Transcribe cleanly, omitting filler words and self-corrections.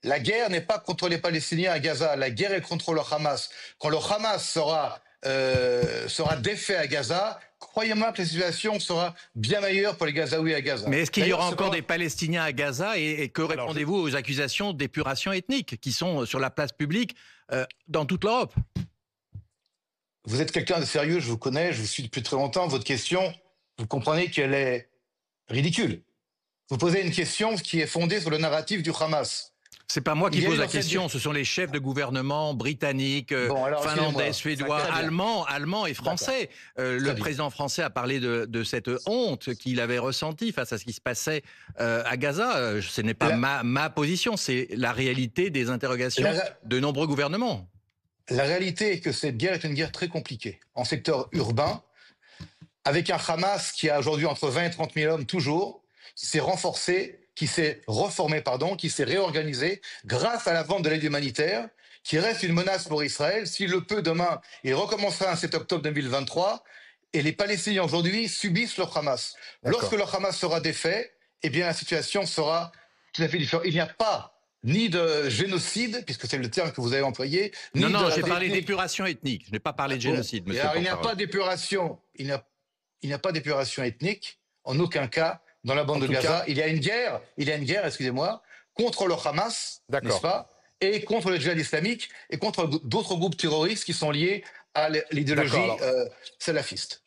La guerre n'est pas contre les Palestiniens à Gaza, la guerre est contre le Hamas. Quand le Hamas sera défait à Gaza, croyez-moi que la situation sera bien meilleure pour les Gazaouis à Gaza. Mais est-ce qu'il y D'ailleurs, aura encore des Palestiniens à Gaza et que répondez-vous aux accusations d'épuration ethnique qui sont sur la place publique dans toute l'Europe? vous êtes quelqu'un de sérieux, je vous connais, je vous suis depuis très longtemps. Votre question, vous comprenez qu'elle est ridicule. Vous posez une question qui est fondée sur le narratif du Hamas. C'est pas moi qui Il y a eu pose la dans cette- question, ce sont les chefs de gouvernement britanniques, Bon, alors, finlandais, excusez-moi. suédois, Très bien. allemands et français. Le bien. président français a parlé de cette honte qu'il avait ressentie face à ce qui se passait à Gaza. Ce n'est pas ma position, c'est la réalité des interrogations de nombreux gouvernements. La réalité est que cette guerre est une guerre très compliquée. En secteur urbain, avec un Hamas qui a aujourd'hui entre 20 et 30 000 hommes toujours, qui s'est renforcé, qui s'est reformé, pardon, qui s'est réorganisé grâce à la vente de l'aide humanitaire, qui reste une menace pour Israël. S'il le peut, demain, il recommencera un 7 octobre 2023. Et les Palestiniens aujourd'hui subissent le Hamas. Lorsque le Hamas sera défait, eh bien la situation sera tout à fait différente. Il n'y a pas ni de génocide, puisque c'est le terme que vous avez employé, ni Non, de j'ai parlé d'épuration ethnique. Je n'ai pas parlé de génocide, monsieur. Alors, il n'y a pas d'épuration. Il n'y a pas d'épuration ethnique, en aucun cas, dans la bande de Gaza. Il y a une guerre, excusez-moi, contre le Hamas, n'est-ce pas, et contre le djihad islamique, et contre d'autres groupes terroristes qui sont liés à l'idéologie salafiste.